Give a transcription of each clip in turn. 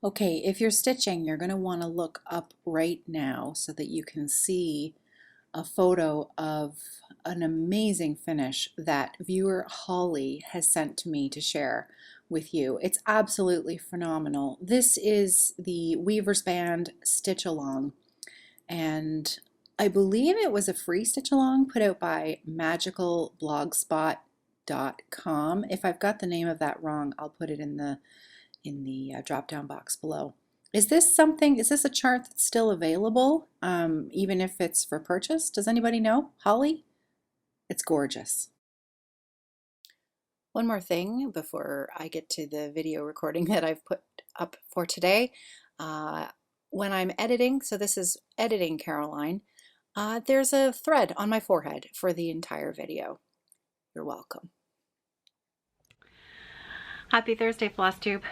Okay, if you're stitching, you're going to want to look up right now so that you can see a photo of an amazing finish that viewer Holly has sent to me to share with you. It's absolutely phenomenal. This is the Weaver's Band Stitch Along, and I believe it was a free stitch along put out by magicalblogspot.com. If I've got the name of that wrong, I'll put it in the drop down box below. Is this a chart that's still available, even if it's for purchase? Does anybody know? Holly? It's gorgeous. One more thing before I get to the video recording that I've put up for today. When I'm editing, so this is editing Caroline, there's a thread on my forehead for the entire video. You're welcome. Happy Thursday, Flosstube.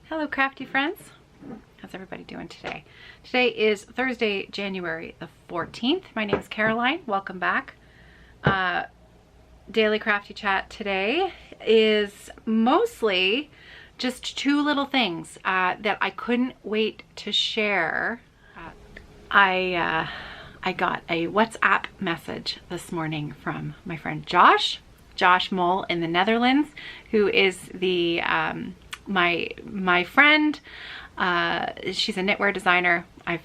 Hello, crafty friends. How's everybody doing today? Today is Thursday, January the 14th. My name is Caroline. Welcome back. Daily Crafty Chat today is mostly just two little things that I couldn't wait to share. I got a WhatsApp message this morning from my friend Josh Moll in the Netherlands, who is the my friend. She's a knitwear designer. I've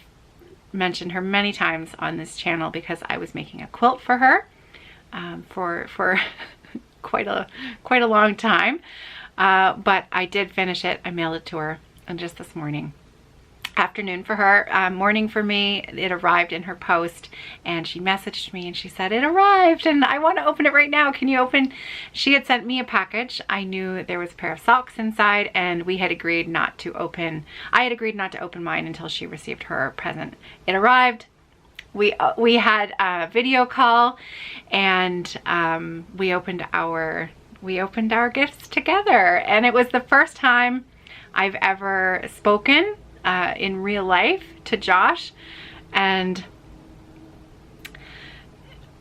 mentioned her many times on this channel because I was making a quilt for her for quite a long time, but I did finish it. I mailed it to her, and just this morning. Afternoon for her, morning for me. It arrived in her post, and she messaged me and she said it arrived and I want to open it right now. Can you open? She had sent me a package. I knew there was a pair of socks inside, and we had agreed not to open. I had agreed not to open mine until she received her present. It arrived. We had a video call, and we opened our gifts together, and it was the first time I've ever spoken in real life to Josh, and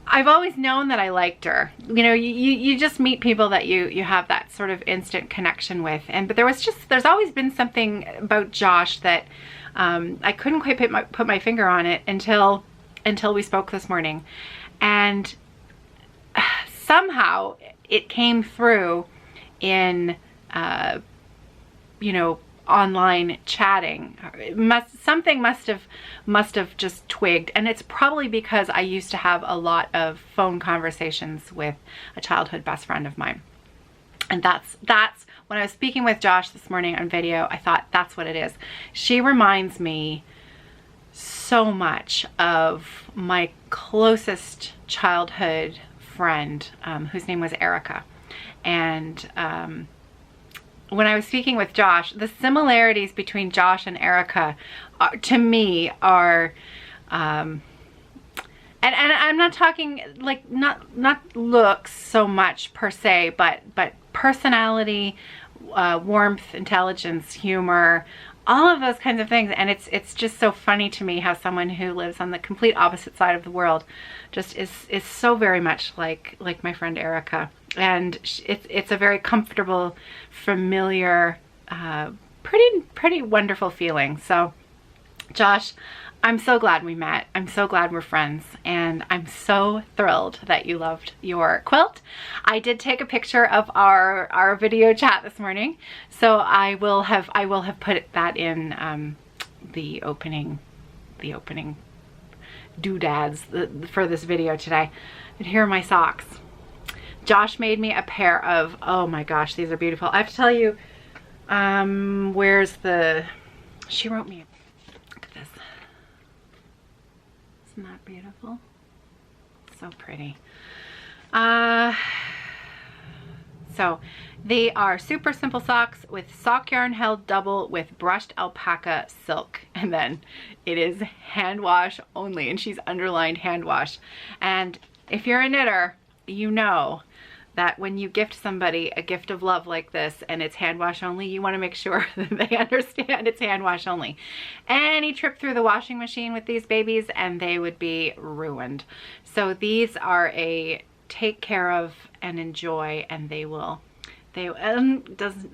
I've always known that I liked her. You know, you just meet people that you have that sort of instant connection with, but there's always been something about Josh that I couldn't quite put my finger on it until we spoke this morning, and somehow it came through in you know, online chatting. Something must have just twigged, and it's probably because I used to have a lot of phone conversations with a childhood best friend of mine, and that's when I was speaking with Josh this morning on video, I thought that's what it is. She reminds me so much of my closest childhood friend, whose name was Erica, and when I was speaking with Josh, the similarities between Josh and Erica, to me, are, and I'm not talking like not looks so much per se, but personality, warmth, intelligence, humor, all of those kinds of things. And it's just so funny to me how someone who lives on the complete opposite side of the world just is so very much like my friend Erica. And it's a very comfortable, familiar, pretty wonderful feeling. So Josh, I'm so glad we met. I'm so glad we're friends, and I'm so thrilled that you loved your quilt. I did take a picture of our video chat this morning, so I will have put that in the opening doodads for this video today. And here are my socks. Josh made me a pair of, oh my gosh, these are beautiful. I have to tell you, she wrote me, look at this. Isn't that beautiful? So pretty. So they are super simple socks with sock yarn held double with brushed alpaca silk, and then it is hand wash only, and she's underlined hand wash. And if you're a knitter, you know that when you gift somebody a gift of love like this and it's hand wash only, you want to make sure that they understand it's hand wash only. Any trip through the washing machine with these babies and they would be ruined. So these are a take care of and enjoy, and I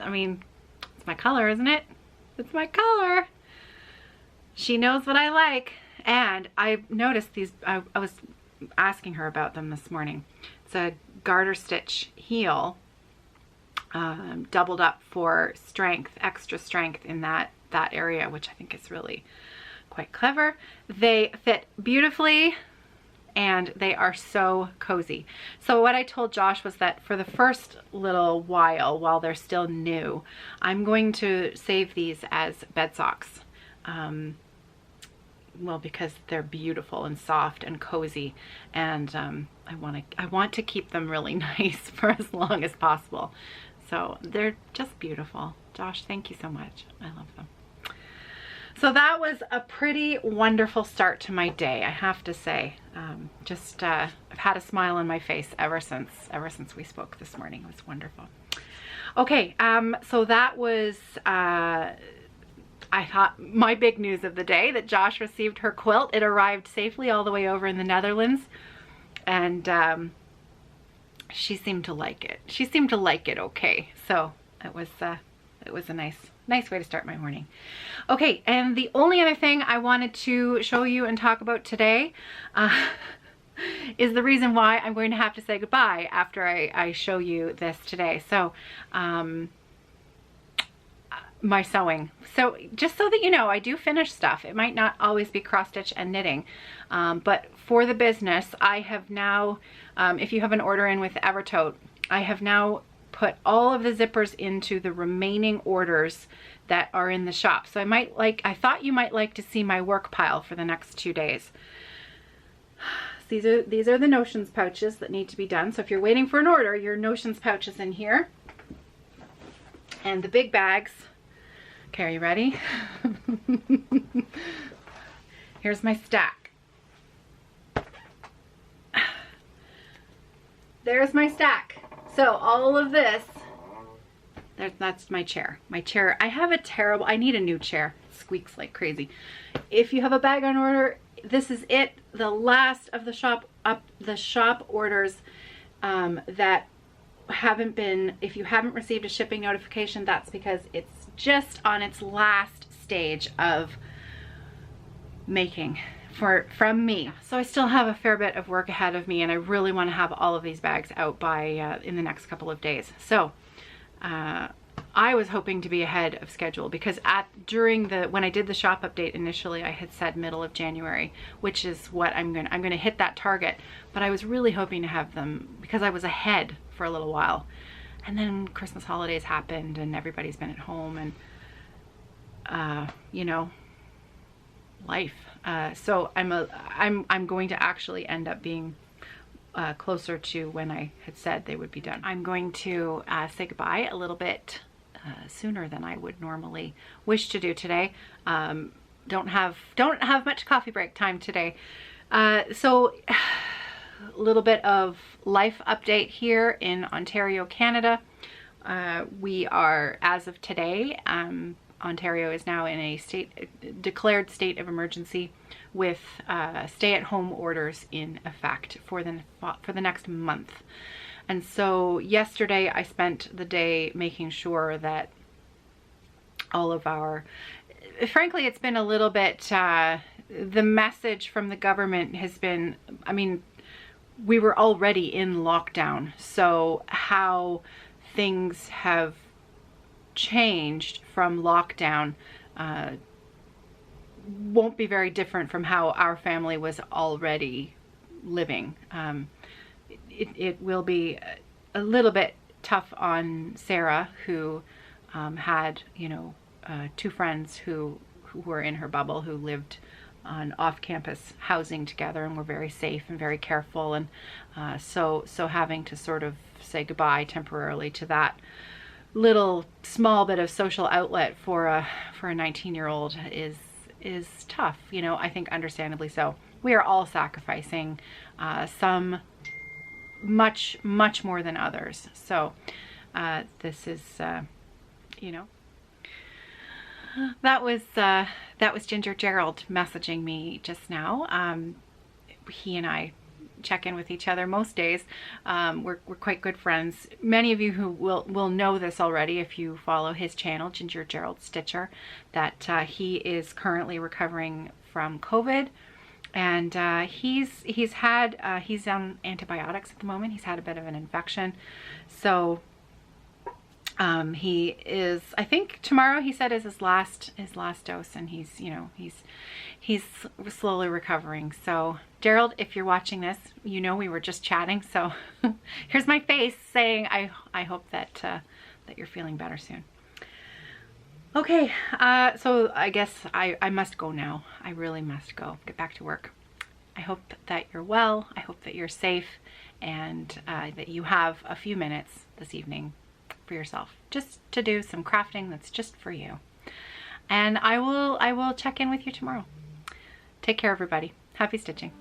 mean, it's my color, isn't it? It's my color. She knows what I like. And I noticed these, I was asking her about them this morning. It's a garter stitch heel, doubled up for strength, extra strength in that area, which I think is really quite clever. They fit beautifully and they are so cozy. So what I told Josh was that for the first little while they're still new, I'm going to save these as bed socks. Well, because they're beautiful and soft and cozy, and I want to keep them really nice for as long as possible. So they're just beautiful. Josh, thank you so much. I love them. So that was a pretty wonderful start to my day, I have to say. I've had a smile on my face ever since we spoke this morning. It was wonderful. Okay, so that was, I thought, my big news of the day, that Josh received her quilt. It arrived safely all the way over in the Netherlands, and she seemed to like it. She seemed to like it okay. So it was a nice way to start my morning. Okay, and the only other thing I wanted to show you and talk about today is the reason why I'm going to have to say goodbye after I show you this today. So my sewing. So just so that you know, I do finish stuff. It might not always be cross stitch and knitting, but for the business, I have now, if you have an order in with Evertote, I have now put all of the zippers into the remaining orders that are in the shop. So I thought you might like to see my work pile for the next 2 days. These are the notions pouches that need to be done. So if you're waiting for an order, your notions pouch is in here. And the big bags. Okay, are you ready? Here's my stack. There's my stack. So all of this, that's my chair. My chair, I have a terrible, I need a new chair. It squeaks like crazy. If you have a bag on order, this is it. The last of the shop orders that haven't been, if you haven't received a shipping notification, that's because it's just on its last stage of making from me. So I still have a fair bit of work ahead of me, and I really want to have all of these bags out by in the next couple of days. So I was hoping to be ahead of schedule, because when I did the shop update initially, I had said middle of January, which is what I'm going to hit that target. But I was really hoping to have them, because I was ahead for a little while, and then Christmas holidays happened and everybody's been at home, and you know, life. So I'm going to actually end up being closer to when I had said they would be done. I'm going to say goodbye a little bit sooner than I would normally wish to do today. Don't have much coffee break time today. So a little bit of life update here in Ontario, Canada. We are, as of today, Ontario is now in a declared state of emergency with stay-at-home orders in effect for the next month. And so yesterday I spent the day making sure that all of frankly, it's been a little bit, the message from the government has been, I mean, we were already in lockdown, so how things have changed from lockdown won't be very different from how our family was already living. It will be a little bit tough on Sarah, who had, you know, 2 friends who were in her bubble, who lived on off-campus housing together and were very safe and very careful, and so having to sort of say goodbye temporarily to that little small bit of social outlet for a 19-year-old is tough, you know. I think understandably so. We are all sacrificing, some much more than others. So this is, you know, that was Ginger Gerald messaging me just now. He and I check in with each other most days. We're quite good friends. Many of you who will know this already if you follow his channel, Ginger Gerald Stitcher, that he is currently recovering from COVID. And he's on antibiotics at the moment. He's had a bit of an infection. So he is, I think tomorrow he said is his last dose, and he's, you know, he's slowly recovering. So Gerald, if you're watching this, you know we were just chatting. So here's my face saying I hope that that you're feeling better soon. Okay, so I guess I must go now. I really must go, get back to work. I hope that you're well. I hope that you're safe, and that you have a few minutes this evening for yourself, just to do some crafting that's just for you. And I will check in with you tomorrow. Take care, everybody. Happy stitching.